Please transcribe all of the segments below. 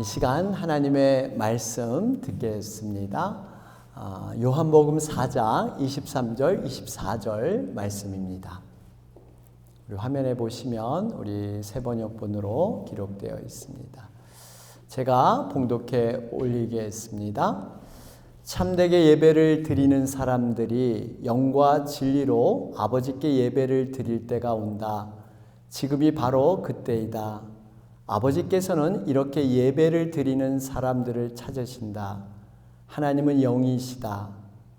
이 시간 하나님의 말씀 듣겠습니다. 요한복음 4장 23절, 24절 말씀입니다. 우리 화면에 보시면 우리 새번역본으로 기록되어 있습니다. 제가 봉독해 올리겠습니다. 참되게 예배를 드리는 사람들이 영과 진리로 아버지께 예배를 드릴 때가 온다. 지금이 바로 그때이다. 아버지께서는 이렇게 예배를 드리는 사람들을 찾으신다. 하나님은 영이시다.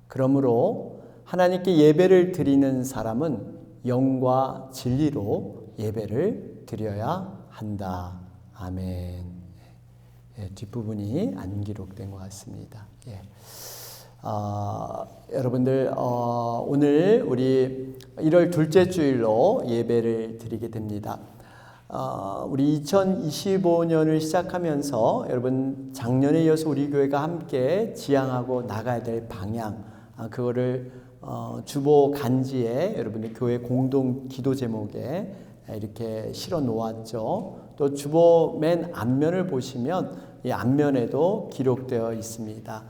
그러므로 하나님께 예배를 드리는 사람은 영과 진리로 예배를 드려야 한다. 아멘. 뒷부분이 안 기록된 것 같습니다. 여러분들 오늘 우리 1월 둘째 주일로 예배를 드리게 됩니다. 우리 2025년을 시작하면서 여러분 작년에 이어서 우리 교회가 함께 지향하고 나가야 될 방향, 그거를 주보 간지에 여러분의 교회 공동 기도 제목에 이렇게 실어 놓았죠. 또 주보 맨 앞면을 보시면 이 앞면에도 기록되어 있습니다.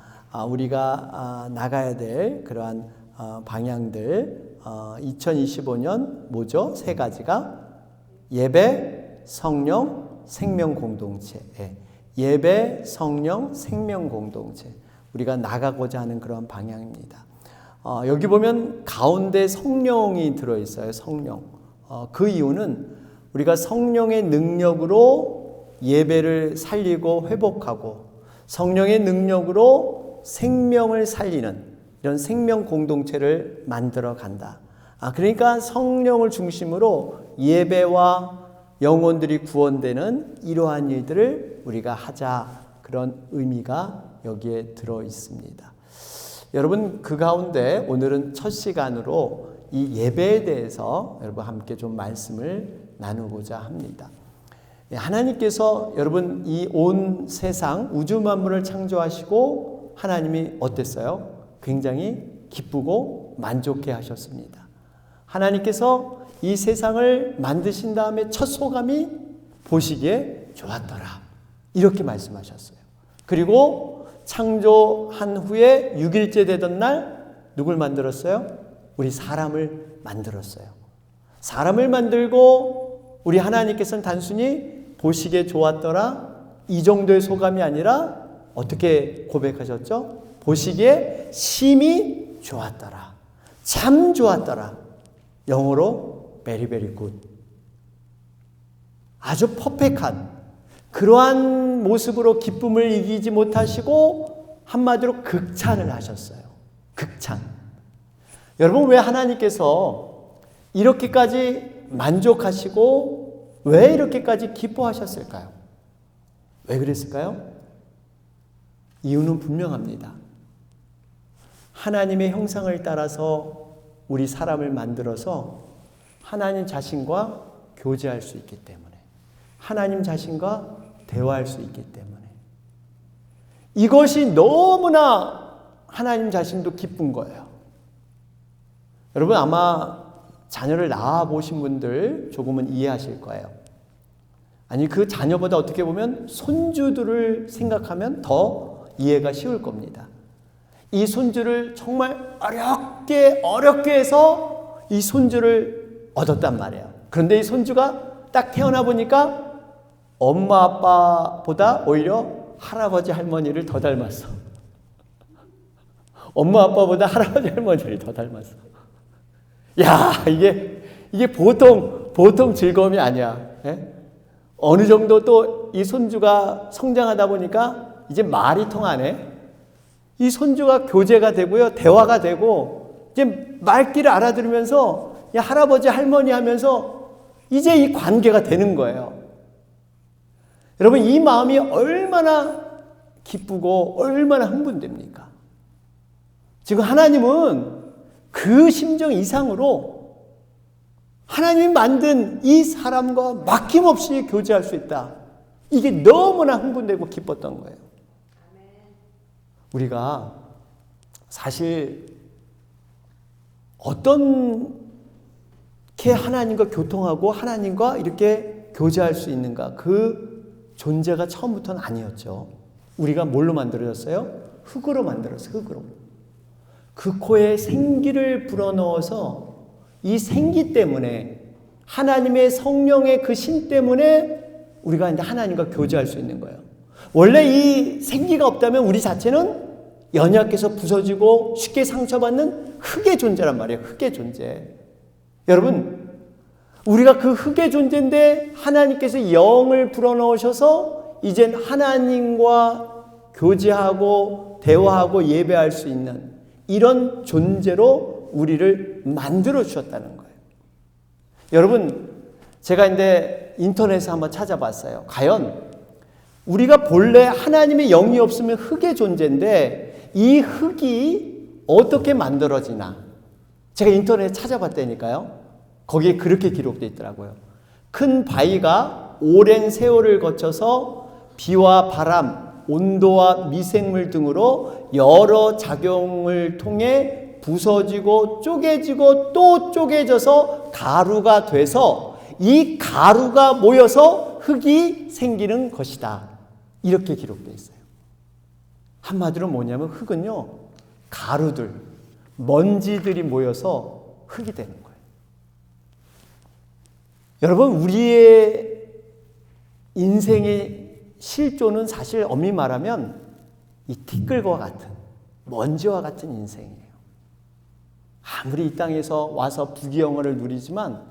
우리가 나가야 될 그러한 방향들, 2025년 뭐죠? 세 가지가 예배, 성령, 생명 공동체. 예배, 성령, 생명 공동체. 우리가 나가고자 하는 그런 방향입니다. 여기 보면 가운데 성령이 들어있어요. 성령. 그 이유는 우리가 성령의 능력으로 예배를 살리고 회복하고 성령의 능력으로 생명을 살리는 이런 생명 공동체를 만들어 간다. 그러니까 성령을 중심으로 예배와 영혼들이 구원되는 이러한 일들을 우리가 하자, 그런 의미가 여기에 들어 있습니다. 여러분, 그 가운데 오늘은 첫 시간으로 이 예배에 대해서 여러분 함께 좀 말씀을 나누고자 합니다. 하나님께서 여러분 이 온 세상 우주 만물을 창조하시고 하나님이 어땠어요? 굉장히 기쁘고 만족해 하셨습니다. 하나님께서 이 세상을 만드신 다음에 첫 소감이 보시기에 좋았더라. 이렇게 말씀하셨어요. 그리고 창조한 후에 6일째 되던 날 누굴 만들었어요? 우리 사람을 만들었어요. 사람을 만들고 우리 하나님께서는 단순히 보시기에 좋았더라 이 정도의 소감이 아니라 어떻게 고백하셨죠? 보시기에 심히 좋았더라. 참 좋았더라. 영어로 very very good. 아주 퍼펙트한 그러한 모습으로 기쁨을 이기지 못하시고 한마디로 극찬을 하셨어요. 극찬. 여러분, 왜 하나님께서 이렇게까지 만족하시고 왜 이렇게까지 기뻐하셨을까요? 왜 그랬을까요? 이유는 분명합니다. 하나님의 형상을 따라서 우리 사람을 만들어서 하나님 자신과 교제할 수 있기 때문에, 하나님 자신과 대화할 수 있기 때문에, 이것이 너무나 하나님 자신도 기쁜 거예요. 여러분, 아마 자녀를 낳아보신 분들 조금은 이해하실 거예요. 아니, 그 자녀보다 어떻게 보면 손주들을 생각하면 더 이해가 쉬울 겁니다. 이 손주를 정말 어렵게 해서 이 손주를 얻었단 말이에요. 그런데 이 손주가 딱 태어나 보니까 엄마 아빠보다 오히려 할아버지 할머니를 더 닮았어. 엄마 아빠보다 할아버지 할머니를 더 닮았어. 야, 이게 보통 즐거움이 아니야. 어느 정도 또 이 손주가 성장하다 보니까 이제 말이 통하네. 이 손주가 교제가 되고요, 대화가 되고, 이제 말귀를 알아들으면서, 야, 할아버지, 할머니 하면서, 이제 이 관계가 되는 거예요. 여러분, 이 마음이 얼마나 기쁘고, 얼마나 흥분됩니까? 지금 하나님은 그 심정 이상으로 하나님이 만든 이 사람과 막힘없이 교제할 수 있다. 이게 너무나 흥분되고 기뻤던 거예요. 우리가 사실 어떻게 하나님과 교통하고 하나님과 이렇게 교제할 수 있는가, 그 존재가 처음부터는 아니었죠. 우리가 뭘로 만들어졌어요? 흙으로 만들었어요. 흙으로. 그 코에 생기를 불어넣어서 이 생기 때문에 하나님의 성령의 그 신 때문에 우리가 이제 하나님과 교제할 수 있는 거예요. 원래 이 생기가 없다면 우리 자체는 연약해서 부서지고 쉽게 상처받는 흙의 존재란 말이에요. 흙의 존재. 여러분, 우리가 그 흙의 존재인데 하나님께서 영을 불어넣으셔서 이젠 하나님과 교제하고 대화하고 예배할 수 있는 이런 존재로 우리를 만들어 주셨다는 거예요. 여러분, 제가 이제 인터넷에 한번 찾아봤어요. 과연 우리가 본래 하나님의 영이 없으면 흙의 존재인데 이 흙이 어떻게 만들어지나? 제가 인터넷에 찾아봤다니까요. 거기에 그렇게 기록되어 있더라고요. 큰 바위가 오랜 세월을 거쳐서 비와 바람, 온도와 미생물 등으로 여러 작용을 통해 부서지고 쪼개지고 또 쪼개져서 가루가 돼서 이 가루가 모여서 흙이 생기는 것이다. 이렇게 기록되어 있어요. 한마디로 뭐냐면 흙은요, 가루들, 먼지들이 모여서 흙이 되는 거예요. 여러분, 우리의 인생의 실존은 사실 엄밀히 말하면 이 티끌과 같은, 먼지와 같은 인생이에요. 아무리 이 땅에서 와서 부귀영화를 누리지만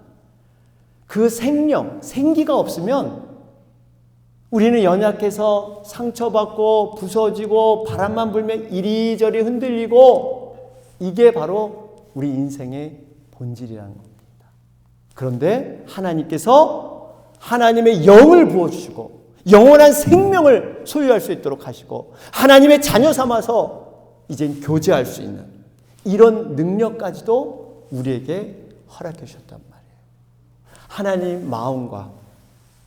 그 생명, 생기가 없으면 우리는 연약해서 상처받고 부서지고 바람만 불면 이리저리 흔들리고 이게 바로 우리 인생의 본질이라는 겁니다. 그런데 하나님께서 하나님의 영을 부어주시고 영원한 생명을 소유할 수 있도록 하시고 하나님의 자녀 삼아서 이젠 교제할 수 있는 이런 능력까지도 우리에게 허락해 주셨단 말이에요. 하나님 마음과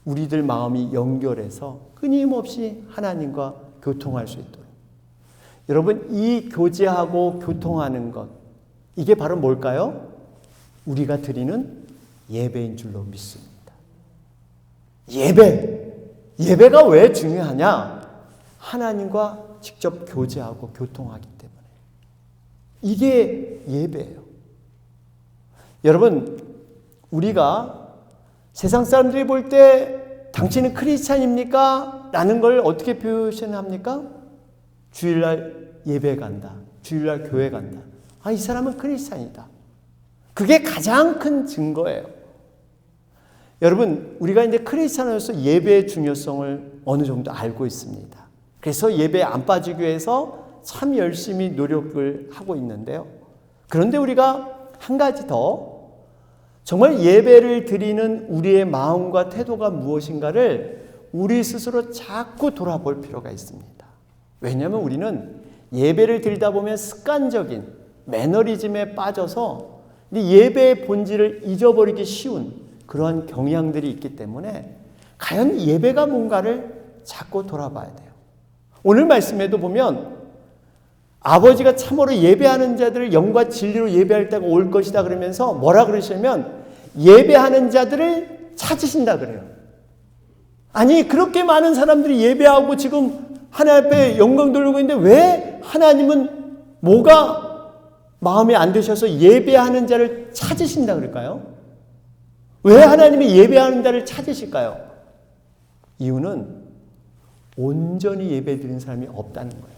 우리들 마음이 연결해서 끊임없이 하나님과 교통할 수 있도록. 여러분, 이 교제하고 교통하는 것, 이게 바로 뭘까요? 우리가 드리는 예배인 줄로 믿습니다. 예배가 왜 중요하냐? 하나님과 직접 교제하고 교통하기 때문에. 이게 예배예요. 여러분, 우리가 세상 사람들이 볼 때 당신은 크리스찬입니까? 라는 걸 어떻게 표현합니까? 주일날 예배 간다. 주일날 교회 간다. 아, 이 사람은 크리스찬이다. 그게 가장 큰 증거예요. 여러분, 우리가 이제 크리스찬으로서 예배의 중요성을 어느 정도 알고 있습니다. 그래서 예배에 안 빠지기 위해서 참 열심히 노력을 하고 있는데요. 그런데 우리가 한 가지 더 정말 예배를 드리는 우리의 마음과 태도가 무엇인가를 우리 스스로 자꾸 돌아볼 필요가 있습니다. 왜냐하면 우리는 예배를 드리다 보면 습관적인 매너리즘에 빠져서 예배의 본질을 잊어버리기 쉬운 그러한 경향들이 있기 때문에 과연 예배가 뭔가를 자꾸 돌아봐야 돼요. 오늘 말씀에도 보면 아버지가 참으로 예배하는 자들을 영과 진리로 예배할 때가 올 것이다 그러면서 뭐라 그러시냐면 예배하는 자들을 찾으신다 그래요. 아니, 그렇게 많은 사람들이 예배하고 지금 하나님 앞에 영광 돌리고 있는데 왜 하나님은 뭐가 마음에 안 드셔서 예배하는 자를 찾으신다 그럴까요? 왜 하나님이 예배하는 자를 찾으실까요? 이유는 온전히 예배 드리는 사람이 없다는 거예요.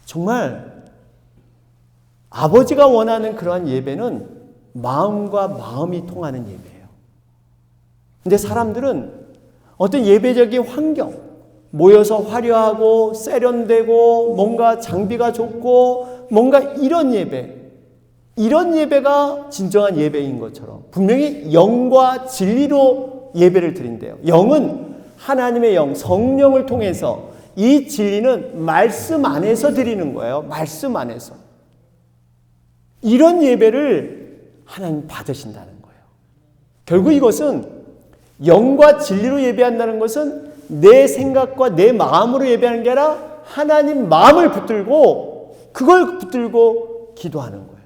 정말 아버지가 원하는 그러한 예배는 마음과 마음이 통하는 예배예요. 근데 사람들은 어떤 예배적인 환경, 모여서 화려하고 세련되고 뭔가 장비가 좋고 뭔가 이런 예배가 진정한 예배인 것처럼 분명히 영과 진리로 예배를 드린대요. 영은 하나님의 영, 성령을 통해서 이 진리는 말씀 안에서 드리는 거예요. 말씀 안에서. 이런 예배를 하나님 받으신다는 거예요. 결국 이것은 영과 진리로 예배한다는 것은 내 생각과 내 마음으로 예배하는 게 아니라 하나님 마음을 붙들고 그걸 붙들고 기도하는 거예요.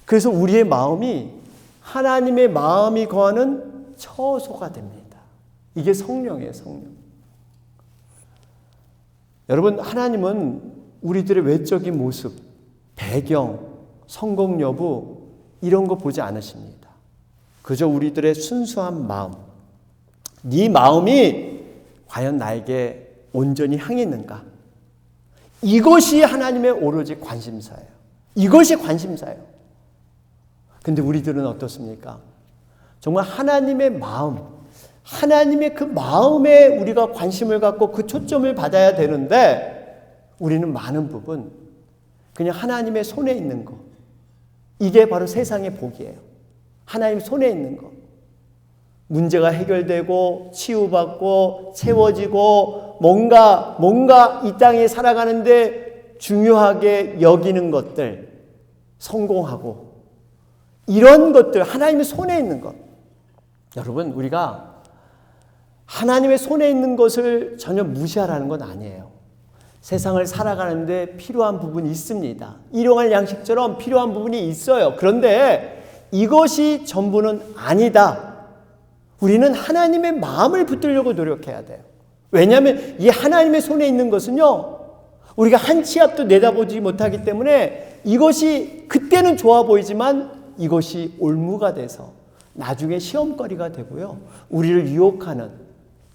그래서 우리의 마음이 하나님의 마음이 거하는 처소가 됩니다. 이게 성령이에요, 성령. 여러분, 하나님은 우리들의 외적인 모습, 배경, 성공 여부 이런 거 보지 않으십니다. 그저 우리들의 순수한 마음. 네 마음이 과연 나에게 온전히 향했는가? 이것이 하나님의 오로지 관심사예요. 이것이 관심사예요. 근데 우리들은 어떻습니까? 정말 하나님의 마음, 하나님의 그 마음에 우리가 관심을 갖고 그 초점을 받아야 되는데 우리는 많은 부분 그냥 하나님의 손에 있는 거. 이게 바로 세상의 복이에요. 하나님 손에 있는 거. 문제가 해결되고 치유받고 채워지고 뭔가 이 땅에 살아가는데 중요하게 여기는 것들, 성공하고 이런 것들, 하나님의 손에 있는 것. 여러분, 우리가 하나님의 손에 있는 것을 전혀 무시하라는 건 아니에요. 세상을 살아가는데 필요한 부분이 있습니다. 일용할 양식처럼 필요한 부분이 있어요. 그런데 이것이 전부는 아니다. 우리는 하나님의 마음을 붙들려고 노력해야 돼요. 왜냐하면 이 하나님의 손에 있는 것은요, 우리가 한 치 앞도 내다보지 못하기 때문에 이것이 그때는 좋아 보이지만 이것이 올무가 돼서 나중에 시험거리가 되고요, 우리를 유혹하는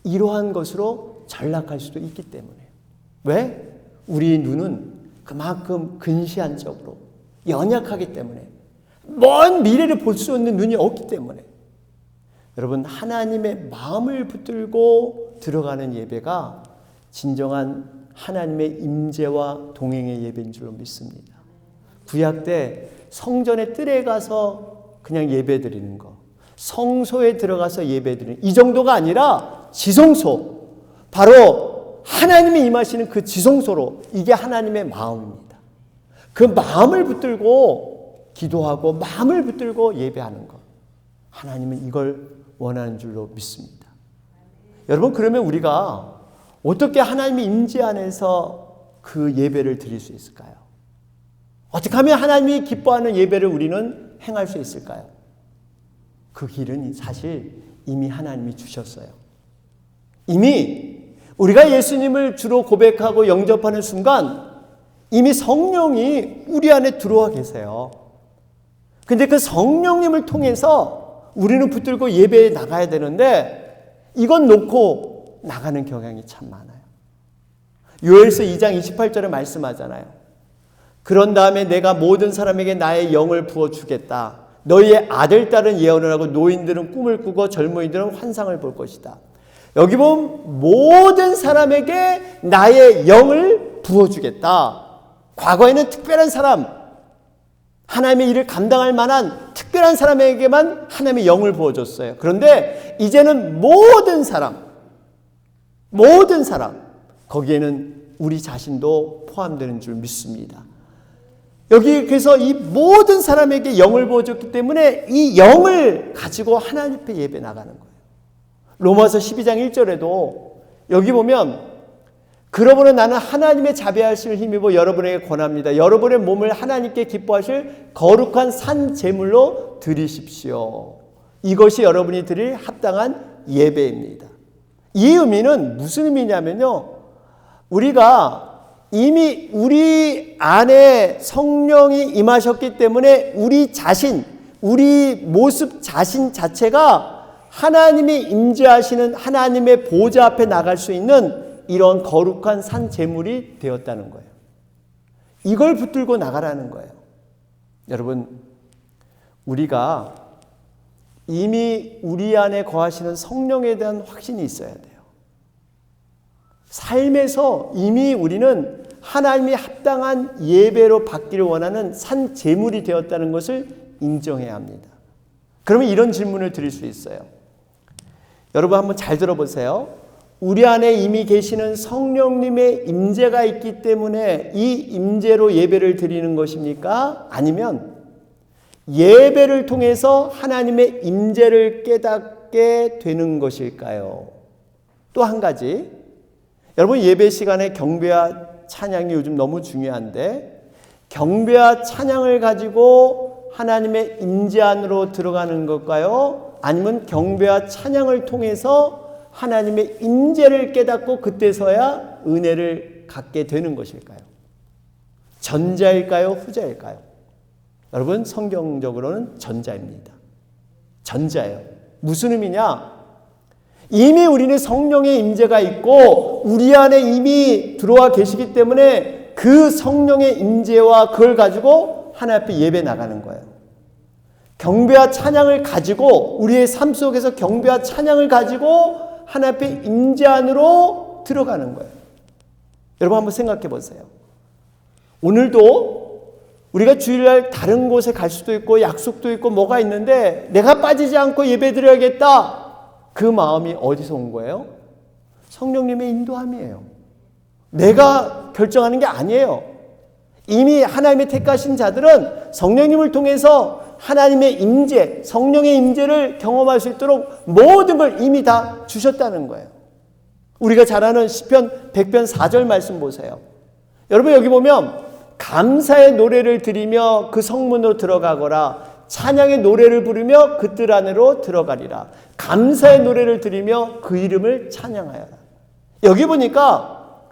이러한 것으로 전락할 수도 있기 때문에. 왜? 우리의 눈은 그만큼 근시안적으로 연약하기 때문에, 먼 미래를 볼 수 있는 눈이 없기 때문에. 여러분, 하나님의 마음을 붙들고 들어가는 예배가 진정한 하나님의 임재와 동행의 예배인 줄로 믿습니다. 구약 때 성전의 뜰에 가서 그냥 예배 드리는 거, 성소에 들어가서 예배 드리는 이 정도가 아니라 지성소, 바로 하나님이 임하시는 그 지성소로, 이게 하나님의 마음입니다. 그 마음을 붙들고 기도하고 마음을 붙들고 예배하는 것, 하나님은 이걸 원하는 줄로 믿습니다. 여러분, 그러면 우리가 어떻게 하나님의 임재 안에서 그 예배를 드릴 수 있을까요? 어떻게 하면 하나님이 기뻐하는 예배를 우리는 행할 수 있을까요? 그 길은 사실 이미 하나님이 주셨어요. 이미 우리가 예수님을 주로 고백하고 영접하는 순간 이미 성령이 우리 안에 들어와 계세요. 근데 그 성령님을 통해서 우리는 붙들고 예배에 나가야 되는데 이건 놓고 나가는 경향이 참 많아요. 요엘서 2장 28절에 말씀하잖아요. 그런 다음에 내가 모든 사람에게 나의 영을 부어주겠다. 너희의 아들, 딸은 예언을 하고 노인들은 꿈을 꾸고 젊은이들은 환상을 볼 것이다. 여기 보면 모든 사람에게 나의 영을 부어주겠다. 과거에는 특별한 사람, 하나님의 일을 감당할 만한 특별한 사람에게만 하나님의 영을 부어줬어요. 그런데 이제는 모든 사람, 거기에는 우리 자신도 포함되는 줄 믿습니다. 여기 그래서 이 모든 사람에게 영을 부어줬기 때문에 이 영을 가지고 하나님 앞에 예배 나가는 거예요. 로마서 12장 1절에도 여기 보면 그러므로 나는 하나님의 자비하심을 힘입어 여러분에게 권합니다. 여러분의 몸을 하나님께 기뻐하실 거룩한 산 제물로 드리십시오. 이것이 여러분이 드릴 합당한 예배입니다. 이 의미는 무슨 의미냐면요, 우리가 이미 우리 안에 성령이 임하셨기 때문에 우리 자신, 우리 모습 자신 자체가 하나님이 임재하시는 하나님의 보좌 앞에 나갈 수 있는 이런 거룩한 산 제물이 되었다는 거예요. 이걸 붙들고 나가라는 거예요. 여러분, 우리가 이미 우리 안에 거하시는 성령에 대한 확신이 있어야 돼요. 삶에서 이미 우리는 하나님이 합당한 예배로 받기를 원하는 산 제물이 되었다는 것을 인정해야 합니다. 그러면 이런 질문을 드릴 수 있어요. 여러분 한번 잘 들어보세요. 우리 안에 이미 계시는 성령님의 임재가 있기 때문에 이 임재로 예배를 드리는 것입니까? 아니면 예배를 통해서 하나님의 임재를 깨닫게 되는 것일까요? 또 한 가지, 여러분 예배 시간에 경배와 찬양이 요즘 너무 중요한데 경배와 찬양을 가지고 하나님의 임재 안으로 들어가는 걸까요? 아니면 경배와 찬양을 통해서 하나님의 임재를 깨닫고 그때서야 은혜를 갖게 되는 것일까요? 전자일까요? 후자일까요? 여러분, 성경적으로는 전자입니다. 전자예요. 무슨 의미냐? 이미 우리는 성령의 임재가 있고 우리 안에 이미 들어와 계시기 때문에 그 성령의 임재와 그걸 가지고 하나님 앞에 예배 나가는 거예요. 경배와 찬양을 가지고 우리의 삶 속에서 경배와 찬양을 가지고 하나님 앞에 임재 안으로 들어가는 거예요. 여러분 한번 생각해 보세요. 오늘도 우리가 주일날 다른 곳에 갈 수도 있고 약속도 있고 뭐가 있는데 내가 빠지지 않고 예배 드려야겠다. 그 마음이 어디서 온 거예요? 성령님의 인도함이에요. 내가 결정하는 게 아니에요. 이미 하나님의 택하신 자들은 성령님을 통해서 하나님의 임재, 성령의 임재를 경험할 수 있도록 모든 걸 이미 다 주셨다는 거예요. 우리가 잘 아는 시편 100편 4절 말씀 보세요. 여러분 여기 보면 감사의 노래를 드리며 그 성문으로 들어가거라. 찬양의 노래를 부르며 그 뜰 안으로 들어가리라. 감사의 노래를 드리며 그 이름을 찬양하여라. 여기 보니까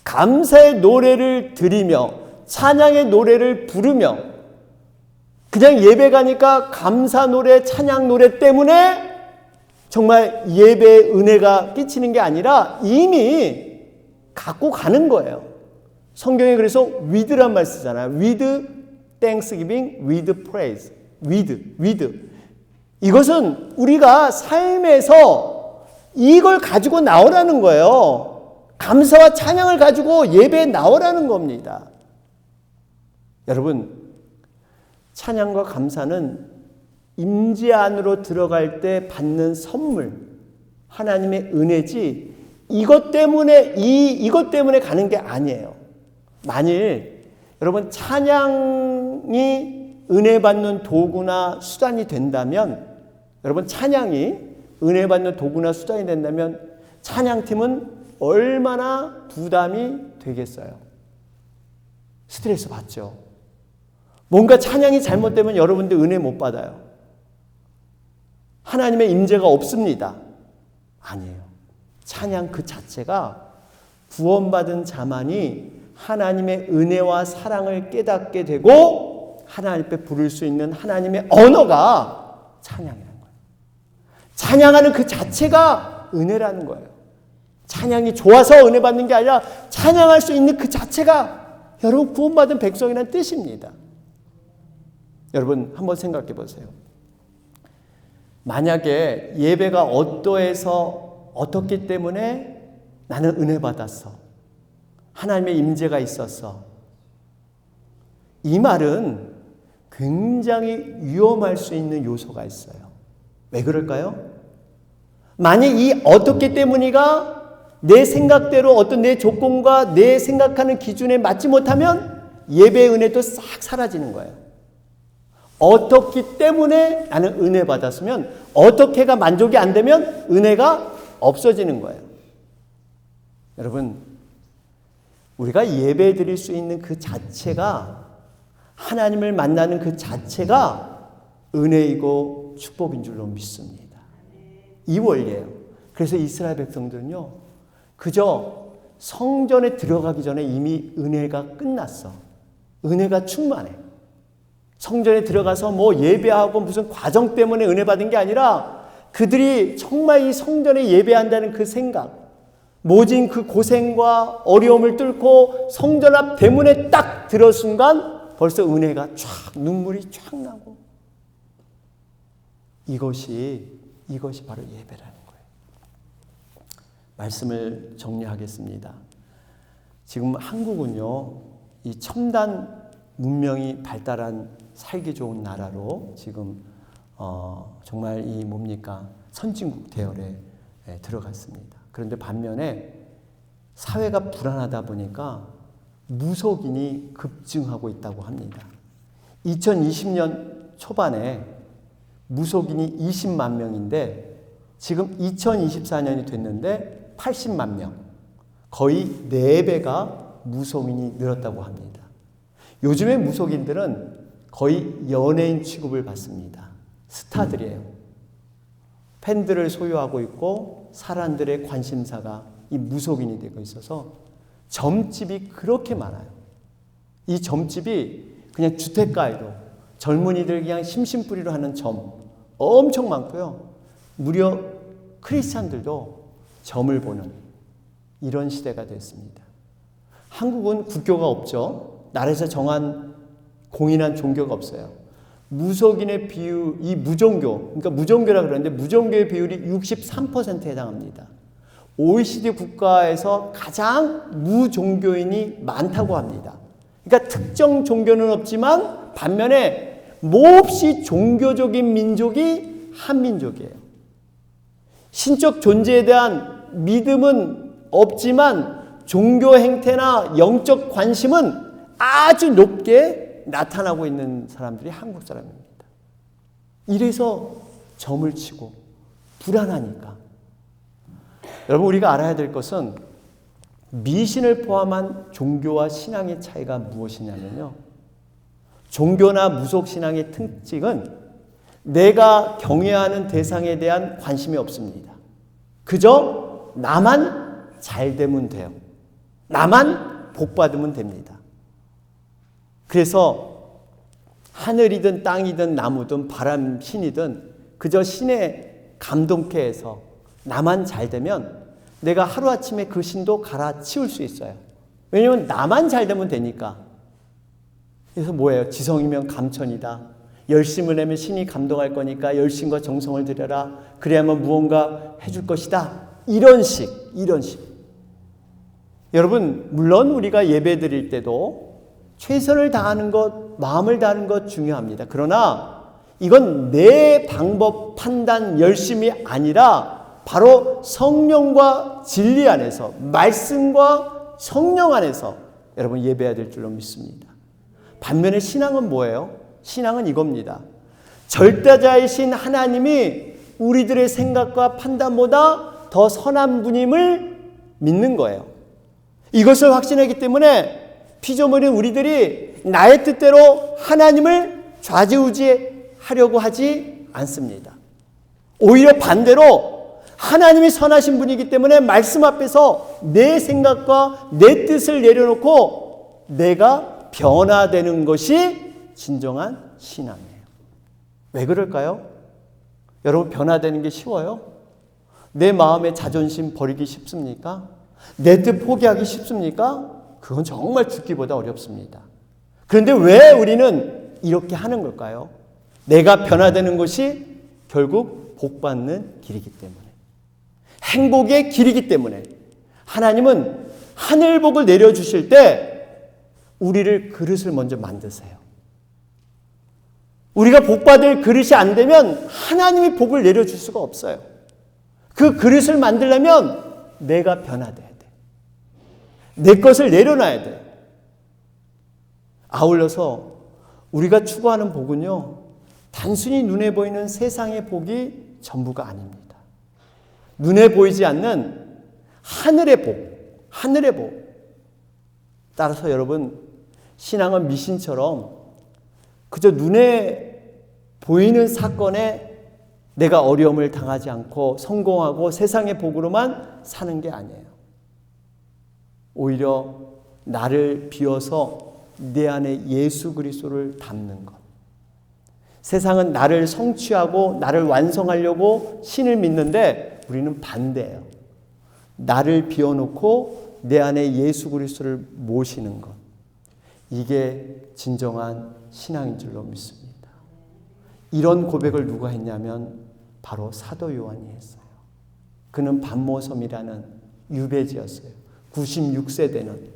감사의 노래를 드리며 찬양의 노래를 부르며 그냥 예배 가니까 감사 노래, 찬양 노래 때문에 정말 예배의 은혜가 끼치는 게 아니라 이미 갖고 가는 거예요. 성경에 그래서 with란 말 쓰잖아요. with thanksgiving, with praise. with. 이것은 우리가 삶에서 이걸 가지고 나오라는 거예요. 감사와 찬양을 가지고 예배에 나오라는 겁니다. 여러분, 찬양과 감사는 임재 안으로 들어갈 때 받는 선물, 하나님의 은혜지 이것 때문에 가는 게 아니에요. 만일 여러분 찬양이 은혜 받는 도구나 수단이 된다면 여러분 찬양이 은혜 받는 도구나 수단이 된다면 찬양팀은 얼마나 부담이 되겠어요? 스트레스 받죠. 뭔가 찬양이 잘못되면 여러분들 은혜 못 받아요. 하나님의 임재가 없습니다. 아니에요. 찬양 그 자체가 구원받은 자만이 하나님의 은혜와 사랑을 깨닫게 되고 하나님 앞에 부를 수 있는 하나님의 언어가 찬양이라는 거예요. 찬양하는 그 자체가 은혜라는 거예요. 찬양이 좋아서 은혜 받는 게 아니라 찬양할 수 있는 그 자체가 여러분 구원받은 백성이라는 뜻입니다. 여러분 한번 생각해 보세요. 만약에 예배가 어떠해서 어떻기 때문에 나는 은혜 받았어. 하나님의 임재가 있었어. 이 말은 굉장히 위험할 수 있는 요소가 있어요. 왜 그럴까요? 만약 이 어떻기 때문이가 내 생각대로 어떤 내 조건과 내 생각하는 기준에 맞지 못하면 예배의 은혜도 싹 사라지는 거예요. 어떻기 때문에 나는 은혜 받았으면 어떻게가 만족이 안 되면 은혜가 없어지는 거예요. 여러분, 우리가 예배 드릴 수 있는 그 자체가 하나님을 만나는 그 자체가 은혜이고 축복인 줄로 믿습니다. 이 원리예요. 그래서 이스라엘 백성들은요, 그저 성전에 들어가기 전에 이미 은혜가 끝났어. 은혜가 충만해. 성전에 들어가서 뭐 예배하고 무슨 과정 때문에 은혜 받은 게 아니라 그들이 정말 이 성전에 예배한다는 그 생각, 모진 그 고생과 어려움을 뚫고 성전 앞 대문에 딱 들어선 순간 벌써 은혜가 쫙 눈물이 쫙 나고 이것이 바로 예배라는 거예요. 말씀을 정리하겠습니다. 지금 한국은요, 이 첨단 문명이 발달한 살기 좋은 나라로 지금 정말 이 뭡니까 선진국 대열에 들어갔습니다. 그런데 반면에 사회가 불안하다 보니까 무속인이 급증하고 있다고 합니다. 2020년 초반에 무속인이 20만 명인데 지금 2024년이 됐는데 80만 명, 거의 4배가 무속인이 늘었다고 합니다. 요즘의 무속인들은 거의 연예인 취급을 받습니다. 스타들이에요. 팬들을 소유하고 있고 사람들의 관심사가 이 무속인이 되고 있어서 점집이 그렇게 많아요. 이 점집이 그냥 주택가에도 젊은이들 그냥 심심풀이로 하는 점 엄청 많고요. 무려 크리스찬들도 점을 보는 이런 시대가 됐습니다. 한국은 국교가 없죠. 나라에서 정한 공인한 종교가 없어요. 무속인의 비율, 이 무종교, 그러니까 무종교라 그러는데 무종교의 비율이 63%에 해당합니다. OECD 국가에서 가장 무종교인이 많다고 합니다. 그러니까 특정 종교는 없지만 반면에 몹시 종교적인 민족이 한민족이에요. 신적 존재에 대한 믿음은 없지만 종교 행태나 영적 관심은 아주 높게 나타나고 있는 사람들이 한국 사람입니다. 이래서 점을 치고 불안하니까. 여러분, 우리가 알아야 될 것은 미신을 포함한 종교와 신앙의 차이가 무엇이냐면요. 종교나 무속신앙의 특징은 내가 경외하는 대상에 대한 관심이 없습니다. 그저 나만 잘 되면 돼요. 나만 복 받으면 됩니다. 그래서 하늘이든 땅이든 나무든 바람, 신이든 그저 신에 감동케 해서 나만 잘 되면 내가 하루아침에 그 신도 갈아치울 수 있어요. 왜냐하면 나만 잘 되면 되니까. 그래서 뭐예요? 지성이면 감천이다. 열심을 내면 신이 감동할 거니까 열심과 정성을 들여라. 그래야만 무언가 해줄 것이다. 이런 식. 여러분, 물론 우리가 예배 드릴 때도 최선을 다하는 것, 마음을 다하는 것 중요합니다. 그러나 이건 내 방법, 판단, 열심이 아니라 바로 성령과 진리 안에서, 말씀과 성령 안에서 여러분 예배해야 될 줄로 믿습니다. 반면에 신앙은 뭐예요? 신앙은 이겁니다. 절대자이신 하나님이 우리들의 생각과 판단보다 더 선한 분임을 믿는 거예요. 이것을 확신하기 때문에 피조물인 우리들이 나의 뜻대로 하나님을 좌지우지하려고 하지 않습니다. 오히려 반대로 하나님이 선하신 분이기 때문에 말씀 앞에서 내 생각과 내 뜻을 내려놓고 내가 변화되는 것이 진정한 신앙이에요. 왜 그럴까요? 여러분, 변화되는 게 쉬워요? 내 마음의 자존심 버리기 쉽습니까? 내 뜻 포기하기 쉽습니까? 그건 정말 죽기보다 어렵습니다. 그런데 왜 우리는 이렇게 하는 걸까요? 내가 변화되는 것이 결국 복받는 길이기 때문에, 행복의 길이기 때문에 하나님은 하늘복을 내려주실 때 우리를 그릇을 먼저 만드세요. 우리가 복받을 그릇이 안 되면 하나님이 복을 내려줄 수가 없어요. 그 그릇을 만들려면 내가 변화돼야 돼. 내 것을 내려놔야 돼. 아울러서 우리가 추구하는 복은요, 단순히 눈에 보이는 세상의 복이 전부가 아닙니다. 눈에 보이지 않는 하늘의 복, 하늘의 복. 따라서 여러분, 신앙은 미신처럼 그저 눈에 보이는 사건에 내가 어려움을 당하지 않고 성공하고 세상의 복으로만 사는 게 아니에요. 오히려 나를 비워서 내 안에 예수 그리스도를 담는 것. 세상은 나를 성취하고 나를 완성하려고 신을 믿는데 우리는 반대예요. 나를 비워놓고 내 안에 예수 그리스도를 모시는 것. 이게 진정한 신앙인 줄로 믿습니다. 이런 고백을 누가 했냐면 바로 사도 요한이 했어요. 그는 반모섬이라는 유배지였어요. 96세 되는.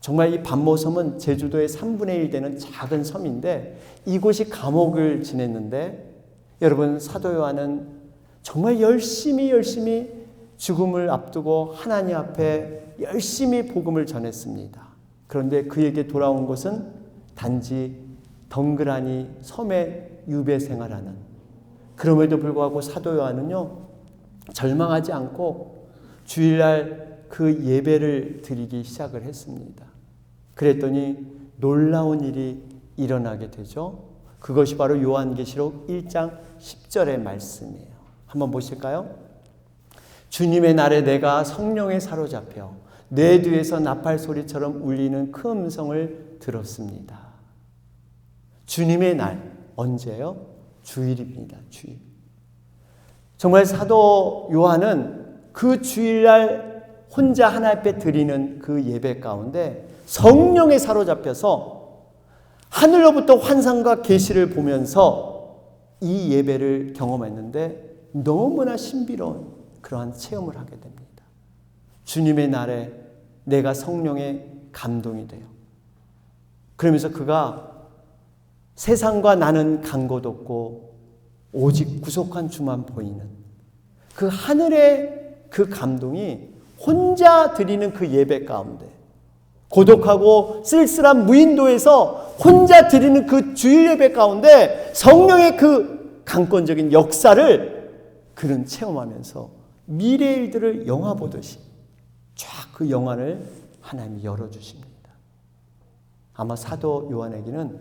정말 이 반모섬은 제주도의 3분의 1 되는 작은 섬인데 이곳이 감옥을 지냈는데 여러분, 사도 요한은 정말 열심히 죽음을 앞두고 하나님 앞에 열심히 복음을 전했습니다. 그런데 그에게 돌아온 것은 단지 덩그라니 섬에 유배 생활하는. 그럼에도 불구하고 사도 요한은요, 절망하지 않고 주일날 그 예배를 드리기 시작을 했습니다. 그랬더니 놀라운 일이 일어나게 되죠. 그것이 바로 요한계시록 1장 10절의 말씀이에요. 한번 보실까요? 주님의 날에 내가 성령에 사로잡혀 내 뒤에서 나팔 소리처럼 울리는 그 음성을 들었습니다. 주님의 날, 언제요? 주일입니다. 주일. 정말 사도 요한은 그 주일날 혼자 하나님 앞에 드리는 그 예배 가운데 성령에 사로잡혀서 하늘로부터 환상과 계시를 보면서 이 예배를 경험했는데 너무나 신비로운 그러한 체험을 하게 됩니다. 주님의 날에 내가 성령의 감동이 돼요. 그러면서 그가 세상과 나는 간 곳 없고 오직 구속한 주만 보이는 그 하늘의 그 감동이 혼자 드리는 그 예배 가운데 고독하고 쓸쓸한 무인도에서 혼자 드리는 그 주일 예배 가운데 성령의 그 강권적인 역사를 그는 체험하면서 미래의 일들을 영화 보듯이 쫙 그 영화를 하나님이 열어주십니다. 아마 사도 요한에게는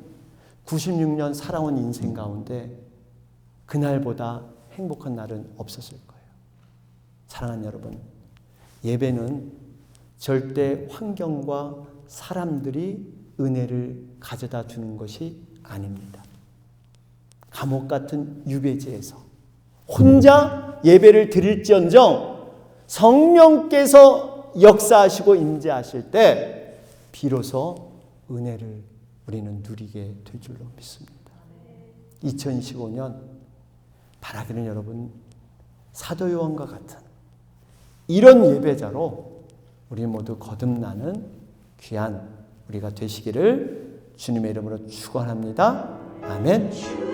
96년 살아온 인생 가운데 그날보다 행복한 날은 없었을 거예요. 사랑하는 여러분, 예배는 절대 환경과 사람들이 은혜를 가져다 주는 것이 아닙니다. 감옥 같은 유배지에서 혼자 예배를 드릴지언정 성령께서 역사하시고 임재하실 때 비로소 은혜를 우리는 누리게 될 줄로 믿습니다. 2015년 바라기는 여러분 사도 요한과 같은 이런 예배자로 우리 모두 거듭나는 귀한 우리가 되시기를 주님의 이름으로 축원합니다. 아멘.